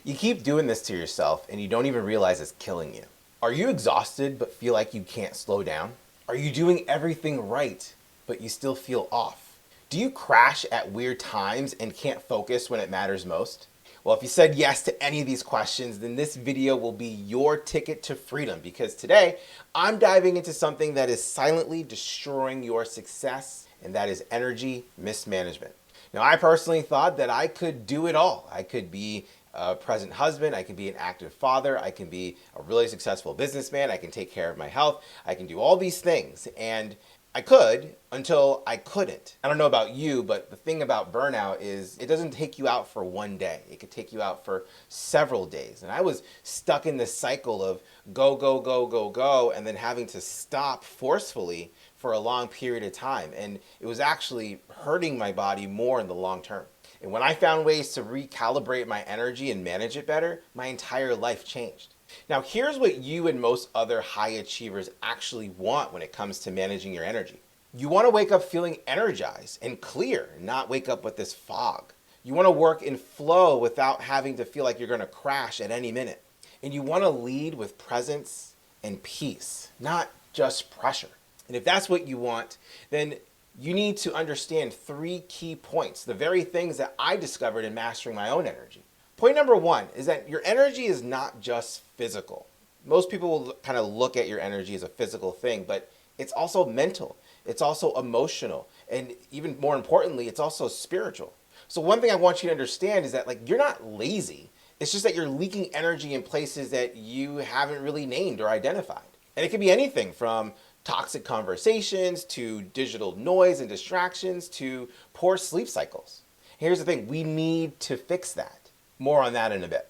You keep doing this to yourself and you don't even realize it's killing you. Are you exhausted but feel like you can't slow down? Are you doing everything right but you still feel off? Do you crash at weird times and can't focus when it matters most? Well, if you said yes to any of these questions, then this video will be your ticket to freedom, because today I'm diving into something that is silently destroying your success, and that is energy mismanagement. Now, I personally thought that I could do it all. I could be a present husband, I can be an active father, I can be a really successful businessman, I can take care of my health, I can do all these things. And I could until I couldn't. I don't know about you, but the thing about burnout is it doesn't take you out for one day. It could take you out for several days. And I was stuck in this cycle of go, go, go, go, go, and then having to stop forcefully for a long period of time. And it was actually hurting my body more in the long term. And when I found ways to recalibrate my energy and manage it better, my entire life changed. Now, here's what you and most other high achievers actually want when it comes to managing your energy. You want to wake up feeling energized and clear, not wake up with this fog. You want to work in flow without having to feel like you're going to crash at any minute. And you want to lead with presence and peace, not just pressure. And if that's what you want, then you need to understand 3 key points, the very things that I discovered in mastering my own energy. Point number 1 is that your energy is not just physical. Most people will kind of look at your energy as a physical thing, but it's also mental, it's also emotional, and even more importantly, it's also spiritual. So one thing I want you to understand is that you're not lazy. It's just that you're leaking energy in places that you haven't really named or identified. And it can be anything from toxic conversations to digital noise and distractions to poor sleep cycles. Here's the thing, we need to fix that. More on that in a bit.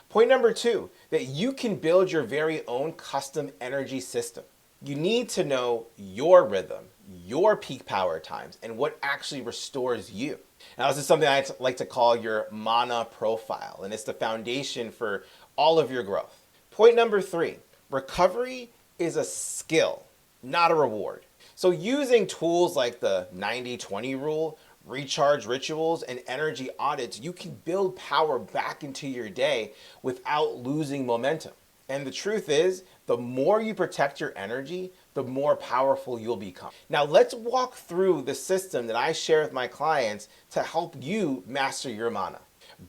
Point number 2, that you can build your very own custom energy system. You need to know your rhythm, your peak power times, and what actually restores you. Now, this is something I like to call your mana profile, and it's the foundation for all of your growth. Point number 3, recovery is a skill, not a reward. So using tools like the 90-20 rule, recharge rituals, and energy audits, you can build power back into your day without losing momentum. And the truth is, the more you protect your energy, the more powerful you'll become. Now let's walk through the system that I share with my clients to help you master your mana.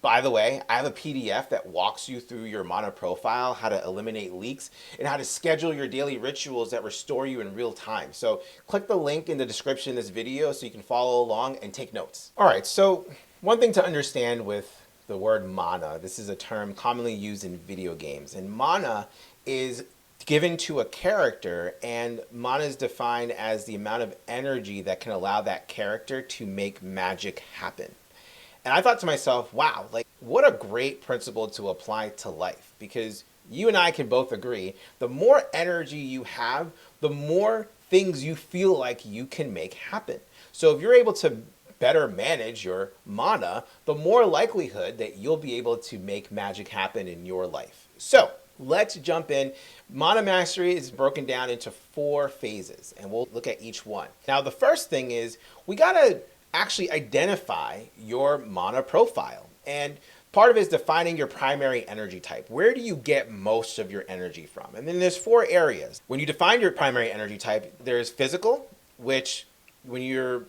By the way, I have a PDF that walks you through your mana profile, how to eliminate leaks, and how to schedule your daily rituals that restore you in real time. So click the link in the description of this video so you can follow along and take notes. All right, so one thing to understand with the word mana, this is a term commonly used in video games, and mana is given to a character, and mana is defined as the amount of energy that can allow that character to make magic happen. And I thought to myself, wow, what a great principle to apply to life, because you and I can both agree, the more energy you have, the more things you feel like you can make happen. So if you're able to better manage your mana, the more likelihood that you'll be able to make magic happen in your life. So let's jump in. Mana mastery is broken down into 4 phases, and we'll look at each one. Now, the first thing is we gotta actually identify your mana profile. And part of it is defining your primary energy type. Where do you get most of your energy from? And then there's 4 areas. When you define your primary energy type, there's physical, which when you're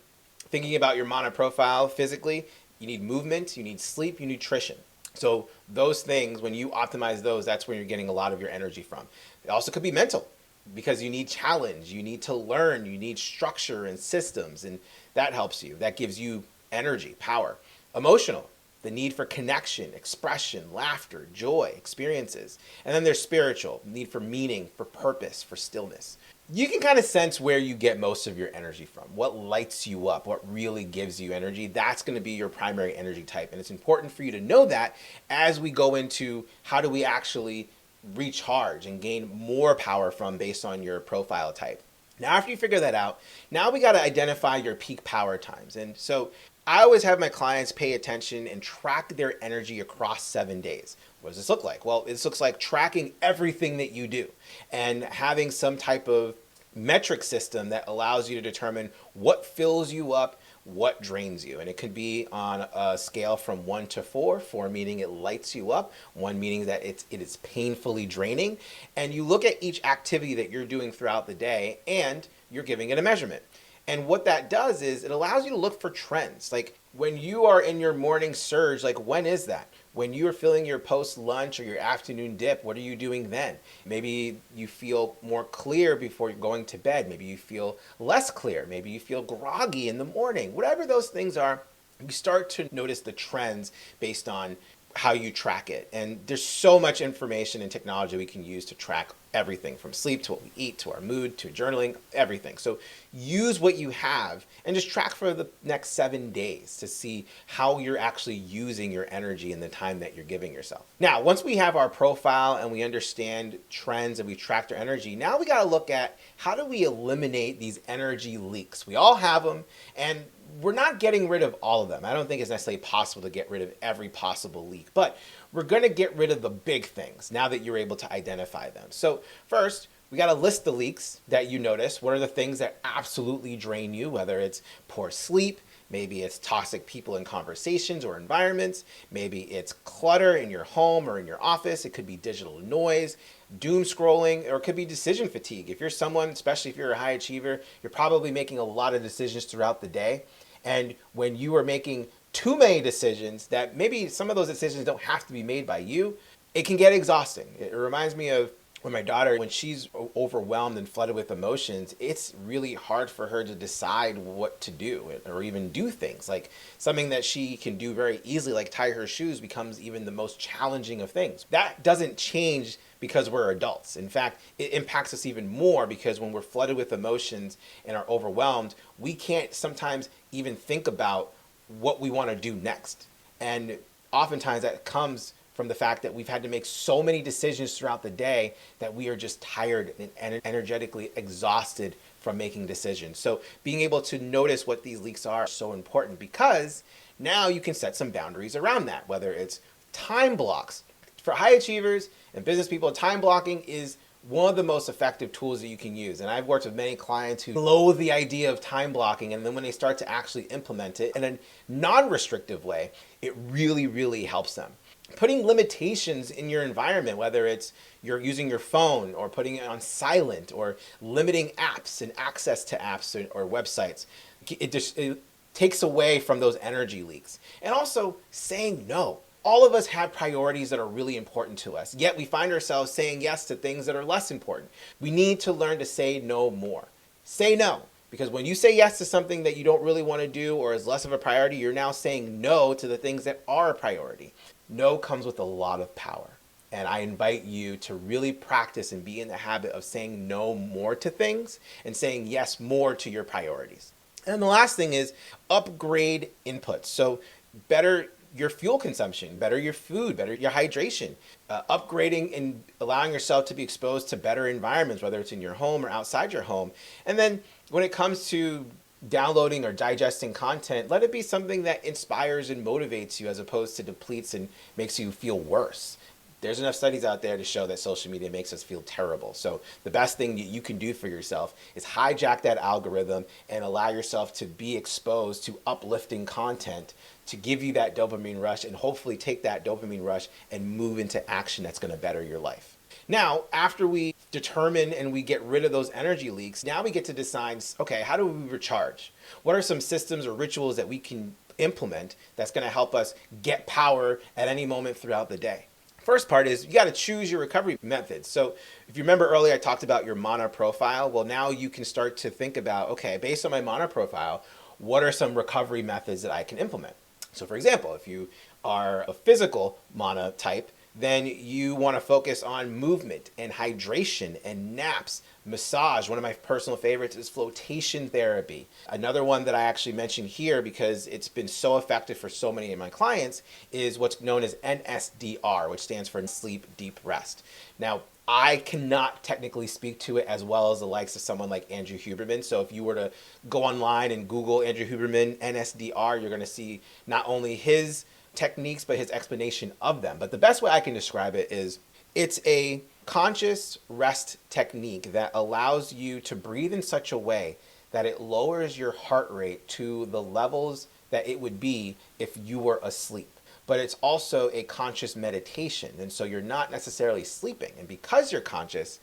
thinking about your mana profile physically, you need movement, you need sleep, you need nutrition. So those things, when you optimize those, that's where you're getting a lot of your energy from. It also could be mental, because you need challenge, you need to learn, you need structure and systems, and that helps you. That gives you energy, power. Emotional, the need for connection, expression, laughter, joy, experiences. And then there's spiritual, need for meaning, for purpose, for stillness. You can kind of sense where you get most of your energy from, what lights you up, what really gives you energy. That's going to be your primary energy type. And it's important for you to know that as we go into how do we actually recharge and gain more power from based on your profile type. Now, after you figure that out, now we got to identify your peak power times. And so I always have my clients pay attention and track their energy across 7 days. What does this look like? Well, this looks like tracking everything that you do and having some type of metric system that allows you to determine what fills you up, what drains you. And it could be on a scale from 1 to 4, 4 meaning it lights you up, 1 meaning that it is painfully draining. And you look at each activity that you're doing throughout the day and you're giving it a measurement. And what that does is it allows you to look for trends. Like when you are in your morning surge, like when is that? When you are feeling your post lunch or your afternoon dip, what are you doing then? Maybe you feel more clear before you're going to bed. Maybe you feel less clear. Maybe you feel groggy in the morning. Whatever those things are, you start to notice the trends based on how you track it. And there's so much information and technology we can use to track everything from sleep to what we eat to our mood to journaling, everything. So use what you have and just track for the next 7 days to see how you're actually using your energy in the time that you're giving yourself. Now, once we have our profile and we understand trends and we tracked our energy, now we got to look at how do we eliminate these energy leaks. We all have them, and we're not getting rid of all of them. I don't think it's necessarily possible to get rid of every possible leak, but we're going to get rid of the big things now that you're able to identify them. So first, we got to list the leaks that you notice. What are the things that absolutely drain you, whether it's poor sleep, maybe it's toxic people in conversations or environments, maybe it's clutter in your home or in your office, it could be digital noise, doom scrolling, or it could be decision fatigue. If you're someone, especially if you're a high achiever, you're probably making a lot of decisions throughout the day. And when you are making too many decisions that maybe some of those decisions don't have to be made by you, it can get exhausting. It reminds me of when my daughter, when she's overwhelmed and flooded with emotions, it's really hard for her to decide what to do or even do things. Like something that she can do very easily, like tie her shoes, becomes even the most challenging of things. That doesn't change because we're adults. In fact, it impacts us even more because when we're flooded with emotions and are overwhelmed, we can't sometimes even think about what we want to do next. And oftentimes that comes from the fact that we've had to make so many decisions throughout the day that we are just tired and energetically exhausted from making decisions. So being able to notice what these leaks are is so important because now you can set some boundaries around that, whether it's time blocks. For high achievers and business people, time blocking is one of the most effective tools that you can use. And I've worked with many clients who loathe the idea of time blocking, and then when they start to actually implement it in a non-restrictive way, it really, really helps them. Putting limitations in your environment, whether it's you're using your phone or putting it on silent or limiting apps and access to apps or websites, it takes away from those energy leaks. And also saying no. All of us have priorities that are really important to us, yet we find ourselves saying yes to things that are less important. We need to learn to say no more. Say no, because when you say yes to something that you don't really want to do or is less of a priority, you're now saying no to the things that are a priority. No comes with a lot of power. And I invite you to really practice and be in the habit of saying no more to things and saying yes more to your priorities. And the last thing is upgrade inputs. So better your fuel consumption, better your food, better your hydration, upgrading and allowing yourself to be exposed to better environments, whether it's in your home or outside your home. And then when it comes to downloading or digesting content, let it be something that inspires and motivates you as opposed to depletes and makes you feel worse. There's enough studies out there to show that social media makes us feel terrible. So the best thing that you can do for yourself is hijack that algorithm and allow yourself to be exposed to uplifting content to give you that dopamine rush and hopefully take that dopamine rush and move into action that's going to better your life. Now, after we determine and we get rid of those energy leaks, now we get to decide, okay, how do we recharge? What are some systems or rituals that we can implement that's going to help us get power at any moment throughout the day? First part is you got to choose your recovery methods. So if you remember earlier, I talked about your mana profile. Well, now you can start to think about, okay, based on my mana profile, what are some recovery methods that I can implement? So for example, if you are a physical mana type, then you want to focus on movement and hydration and naps, massage. One of my personal favorites is flotation therapy. Another one that I actually mentioned here because it's been so effective for so many of my clients is what's known as NSDR, which stands for sleep deep rest. Now, I cannot technically speak to it as well as the likes of someone like Andrew Huberman. So if you were to go online and Google Andrew Huberman NSDR, you're going to see not only his techniques, but his explanation of them. But the best way I can describe it is it's a conscious rest technique that allows you to breathe in such a way that it lowers your heart rate to the levels that it would be if you were asleep. But it's also a conscious meditation. And so you're not necessarily sleeping. And because you're conscious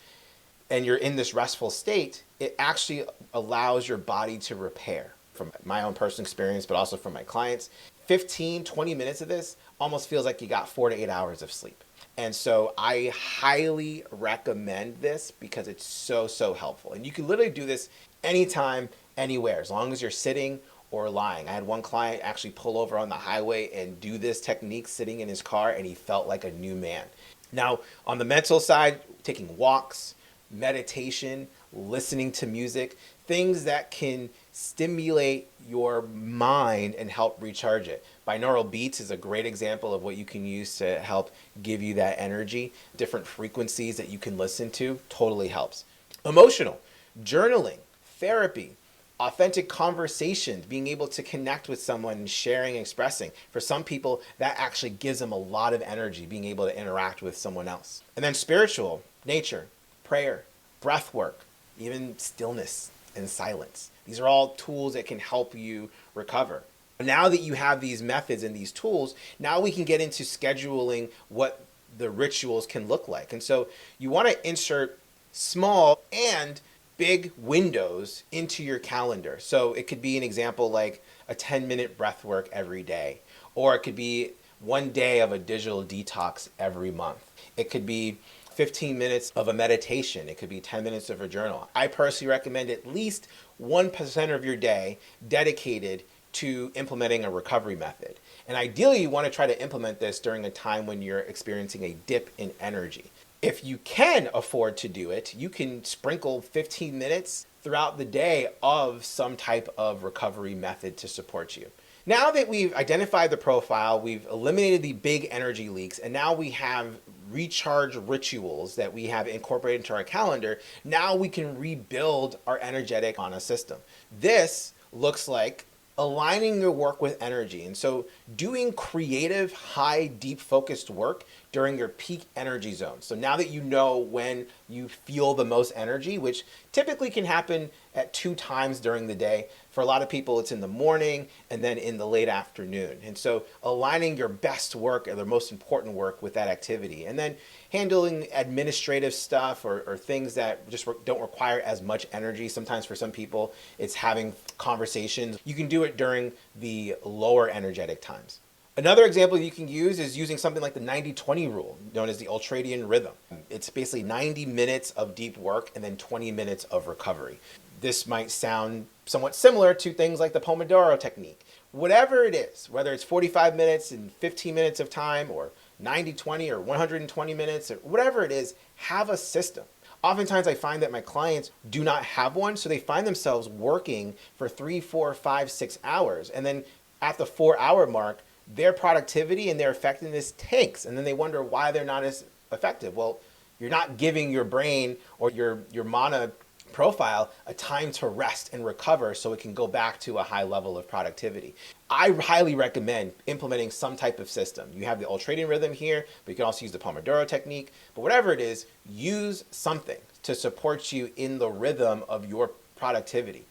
and you're in this restful state, it actually allows your body to repair. From my own personal experience, but also from my clients, 15, 20 minutes of this almost feels like you got 4 to 8 hours of sleep. And so I highly recommend this because it's so, so helpful. And you can literally do this anytime, anywhere, as long as you're sitting or lying. I had one client actually pull over on the highway and do this technique sitting in his car, and he felt like a new man. Now, on the mental side, taking walks, meditation, listening to music, things that can stimulate your mind and help recharge it. Binaural beats is a great example of what you can use to help give you that energy. Different frequencies that you can listen to totally helps. Emotional, journaling, therapy, authentic conversations, being able to connect with someone, sharing, expressing. For some people, that actually gives them a lot of energy, being able to interact with someone else. And then spiritual, nature, prayer, breath work, even stillness and silence. These are all tools that can help you recover. Now that you have these methods and these tools, now we can get into scheduling what the rituals can look like. And so you want to insert small and big windows into your calendar. So it could be an example like a 10-minute breath work every day, or it could be 1 day of a digital detox every month. It could be 15 minutes of a meditation. It could be 10 minutes of a journal. I personally recommend at least 1% of your day dedicated to implementing a recovery method. And ideally, you want to try to implement this during a time when you're experiencing a dip in energy. If you can afford to do it, you can sprinkle 15 minutes throughout the day of some type of recovery method to support you. Now that we've identified the profile, we've eliminated the big energy leaks, and now we have recharge rituals that we have incorporated into our calendar, now we can rebuild our energetic prana system. This looks like aligning your work with energy. And so doing creative, high, deep focused work during your peak energy zone. So now that you know when you feel the most energy, which typically can happen at 2 times during the day. For a lot of people, it's in the morning and then in the late afternoon. And so aligning your best work or the most important work with that activity. And then handling administrative stuff or things that just don't require as much energy. Sometimes for some people, it's having conversations. You can do it during the lower energetic times. Another example you can use is using something like the 90-20 rule, known as the ultradian rhythm. It's basically 90 minutes of deep work and then 20 minutes of recovery. This might sound somewhat similar to things like the Pomodoro technique. Whatever it is, whether it's 45 minutes and 15 minutes of time or 90-20 or 120 minutes or whatever it is, have a system. Oftentimes I find that my clients do not have one, so they find themselves working for 3, 4, 5, 6 hours. And then at the 4-hour mark, their productivity and their effectiveness tanks. And then they wonder why they're not as effective. Well, you're not giving your brain or your mana profile a time to rest and recover so it can go back to a high level of productivity. I highly recommend implementing some type of system. You have the ultradian rhythm here, but you can also use the Pomodoro technique. But whatever it is, use something to support you in the rhythm of your productivity.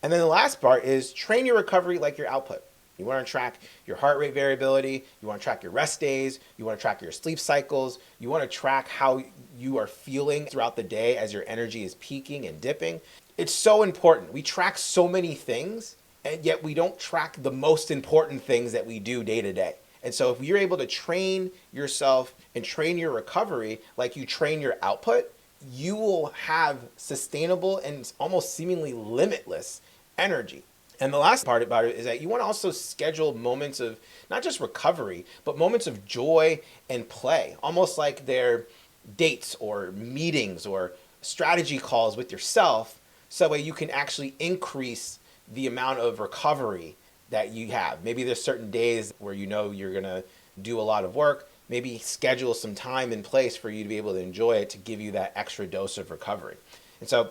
And then the last part is train your recovery like your output. You want to track your heart rate variability. You want to track your rest days. You want to track your sleep cycles. You want to track how you are feeling throughout the day as your energy is peaking and dipping. It's so important. We track so many things, and yet we don't track the most important things that we do day to day. And so if you're able to train yourself and train your recovery like you train your output, you will have sustainable and almost seemingly limitless energy. And the last part about it is that you want to also schedule moments of not just recovery, but moments of joy and play, almost like they're dates or meetings or strategy calls with yourself, so that you can actually increase the amount of recovery that you have. Maybe there's certain days where you know you're going to do a lot of work. Maybe schedule some time and place for you to be able to enjoy it to give you that extra dose of recovery. And so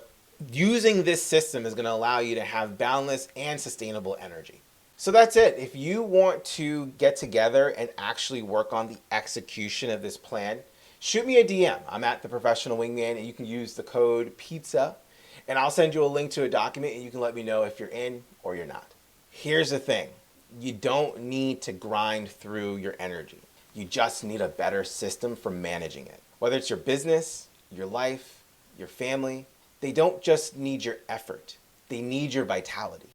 using this system is going to allow you to have boundless and sustainable energy. So that's it. If you want to get together and actually work on the execution of this plan, shoot me a DM. I'm at The Professional Wingman, and you can use the code PIZZA. And I'll send you a link to a document and you can let me know if you're in or you're not. Here's the thing. You don't need to grind through your energy. You just need a better system for managing it. Whether it's your business, your life, your family, they don't just need your effort. They need your vitality.